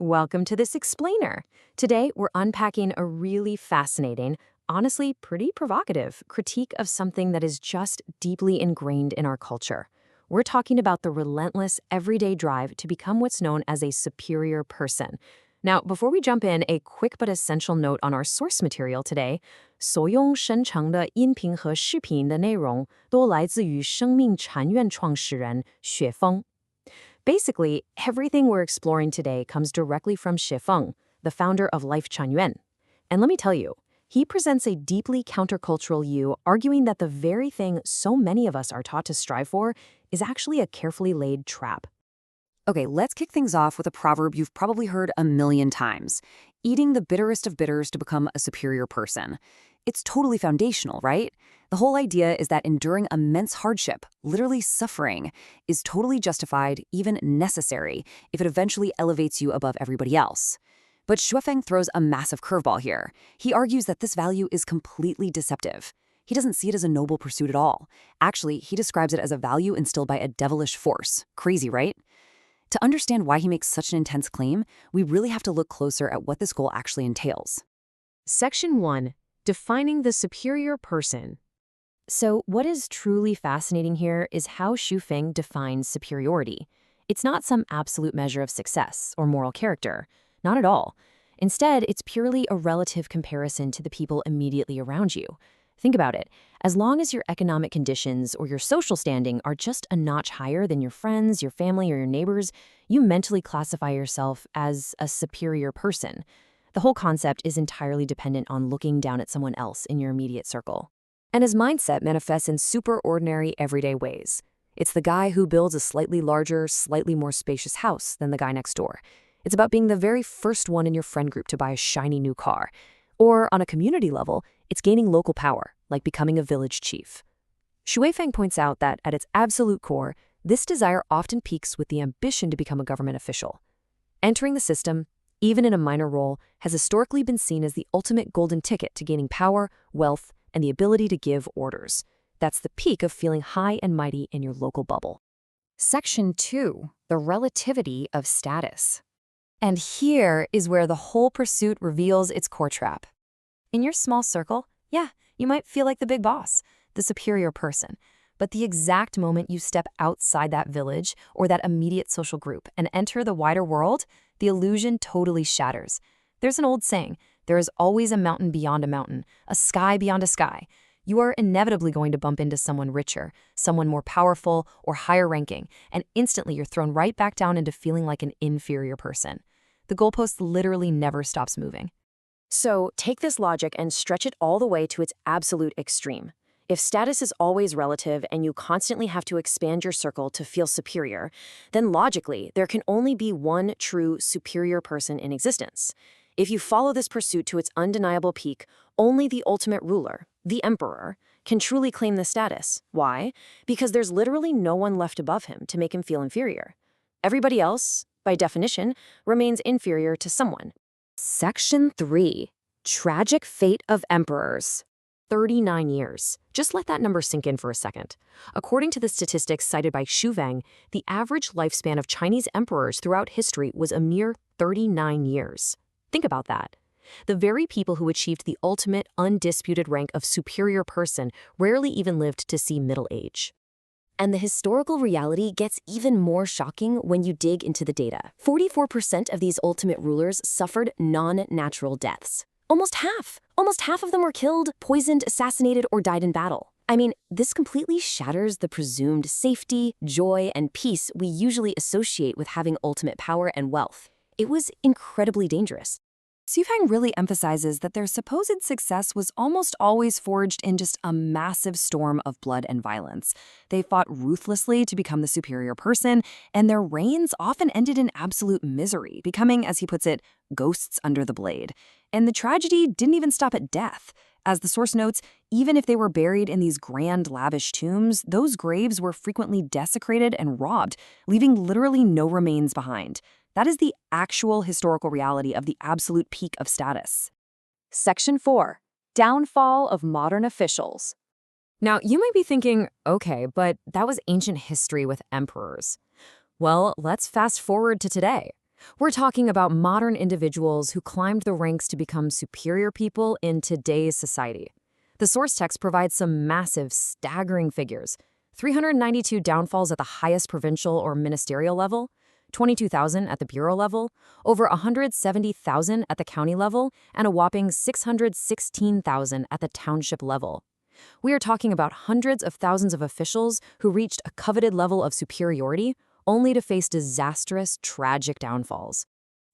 Welcome to this explainer. Today, we're unpacking a really fascinating, honestly pretty provocative critique of something that is just deeply ingrained in our culture. We're talking about the relentless, everyday drive to become what's known as a superior person. Now, before we jump in, a quick but essential note on our source material today. 所用生成的音频和视频的内容都来自于生命禅院创始人雪峰。Basically, everything we're exploring today comes directly from Xie Feng, the founder of Life Chuanyuan. And let me tell you, he presents a deeply countercultural view, arguing that the very thing so many of us are taught to strive for is actually a carefully laid trap. Okay, let's kick things off with a proverb you've probably heard a million times. Eating the bitterest of bitters to become a superior person. It's totally foundational, right? The whole idea is that enduring immense hardship, literally suffering, is totally justified, even necessary, if it eventually elevates you above everybody else. But Xuefeng throws a massive curveball here. He argues that this value is completely deceptive. He doesn't see it as a noble pursuit at all. Actually, he describes it as a value instilled by a devilish force. Crazy, right? To understand why he makes such an intense claim, we really have to look closer at what this goal actually entails. Section 1. Defining the superior person. So what is truly fascinating here is how Xu Feng defines superiority. It's not some absolute measure of success or moral character. Not at all. Instead, it's purely a relative comparison to the people immediately around you. Think about it. As long as your economic conditions or your social standing are just a notch higher than your friends, your family, or your neighbors, you mentally classify yourself as a superior person. The whole concept is entirely dependent on looking down at someone else in your immediate circle. And his mindset manifests in super ordinary, everyday ways. It's the guy who builds a slightly larger, slightly more spacious house than the guy next door. It's about being the very first one in your friend group to buy a shiny new car. Or, on a community level, it's gaining local power, like becoming a village chief. Xuefeng points out that, at its absolute core, this desire often peaks with the ambition to become a government official. Entering the system, even in a minor role, has historically been seen as the ultimate golden ticket to gaining power, wealth, and the ability to give orders. That's the peak of feeling high and mighty in your local bubble. Section 2. The relativity of status. And here is where the whole pursuit reveals its core trap. In your small circle, yeah, you might feel like the big boss, the superior person. But the exact moment you step outside that village or that immediate social group and enter the wider world, the illusion totally shatters. There's an old saying, there is always a mountain beyond a mountain, a sky beyond a sky. You are inevitably going to bump into someone richer, someone more powerful or higher ranking, and instantly you're thrown right back down into feeling like an inferior person. The goalpost literally never stops moving. So take this logic and stretch it all the way to its absolute extreme. If status is always relative and you constantly have to expand your circle to feel superior, then logically, there can only be one true superior person in existence. If you follow this pursuit to its undeniable peak, only the ultimate ruler, the emperor, can truly claim the status. Why? Because there's literally no one left above him to make him feel inferior. Everybody else, by definition, remains inferior to someone. Section 3. Tragic fate of emperors. 39 years. Just let that number sink in for a second. According to the statistics cited by Xu Feng, the average lifespan of Chinese emperors throughout history was a mere 39 years. Think about that. The very people who achieved the ultimate, undisputed rank of superior person rarely even lived to see middle age. And the historical reality gets even more shocking when you dig into the data. 44% of these ultimate rulers suffered non-natural deaths. Almost half of them were killed, poisoned, assassinated, or died in battle. I mean, this completely shatters the presumed safety, joy, and peace we usually associate with having ultimate power and wealth. It was incredibly dangerous. Xu Feng really emphasizes that their supposed success was almost always forged in just a massive storm of blood and violence. They fought ruthlessly to become the superior person, and their reigns often ended in absolute misery, becoming, as he puts it, ghosts under the blade. And the tragedy didn't even stop at death. As the source notes, even if they were buried in these grand, lavish tombs, those graves were frequently desecrated and robbed, leaving literally no remains behind. That is the actual historical reality of the absolute peak of status. Section 4. Downfall of modern officials. Now, you might be thinking, okay, but that was ancient history with emperors. Well, let's fast forward to today. We're talking about modern individuals who climbed the ranks to become superior people in today's society. The source text provides some massive, staggering figures. 392 downfalls at the highest provincial or ministerial level, 22,000 at the bureau level, over 170,000 at the county level, and a whopping 616,000 at the township level. We are talking about hundreds of thousands of officials who reached a coveted level of superiority only to face disastrous, tragic downfalls.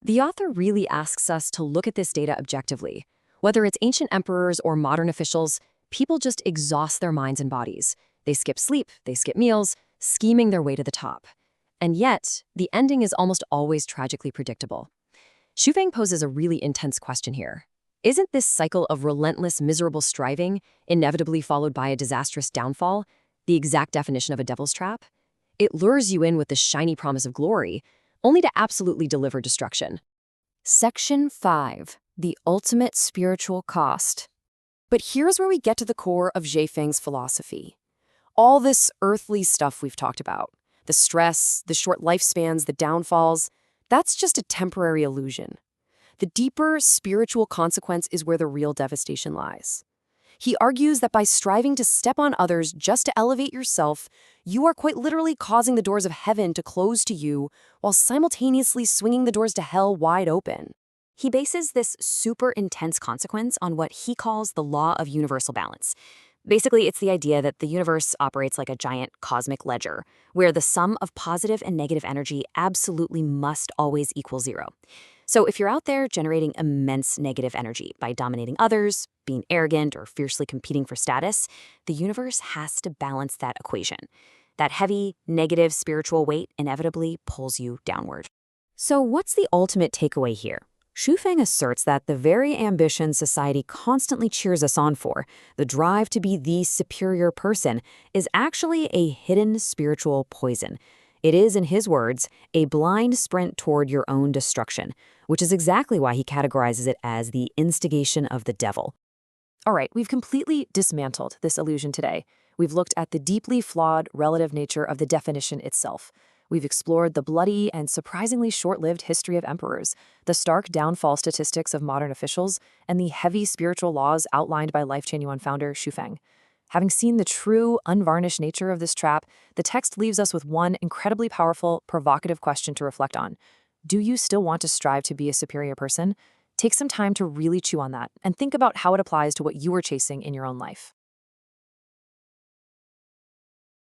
The author really asks us to look at this data objectively. Whether it's ancient emperors or modern officials, people just exhaust their minds and bodies. They skip sleep, they skip meals, scheming their way to the top. And yet, the ending is almost always tragically predictable. Xu Feng poses a really intense question here. Isn't this cycle of relentless, miserable striving, inevitably followed by a disastrous downfall, the exact definition of a devil's trap? It lures you in with the shiny promise of glory, only to absolutely deliver destruction. Section 5. The ultimate spiritual cost. But here's where we get to the core of Xu Feng's philosophy. All this earthly stuff we've talked about, the stress, the short lifespans, the downfalls, that's just a temporary illusion. The deeper spiritual consequence is where the real devastation lies. He argues that by striving to step on others just to elevate yourself, you are quite literally causing the doors of heaven to close to you while simultaneously swinging the doors to hell wide open. He bases this super intense consequence on what he calls the law of universal balance. Basically, it's the idea that the universe operates like a giant cosmic ledger, where the sum of positive and negative energy absolutely must always equal zero. So if you're out there generating immense negative energy by dominating others, being arrogant, or fiercely competing for status, the universe has to balance that equation. That heavy, negative spiritual weight inevitably pulls you downward. So what's the ultimate takeaway here? Xu Feng asserts that the very ambition society constantly cheers us on for, the drive to be the superior person, is actually a hidden spiritual poison. It is, in his words, a blind sprint toward your own destruction, which is exactly why he categorizes it as the instigation of the devil. All right, we've completely dismantled this illusion today. We've looked at the deeply flawed relative nature of the definition itself. We've explored the bloody and surprisingly short-lived history of emperors, the stark downfall statistics of modern officials, and the heavy spiritual laws outlined by Life Chain Yuan founder Xu Feng. Having seen the true, unvarnished nature of this trap, the text leaves us with one incredibly powerful, provocative question to reflect on. Do you still want to strive to be a superior person? Take some time to really chew on that and think about how it applies to what you are chasing in your own life.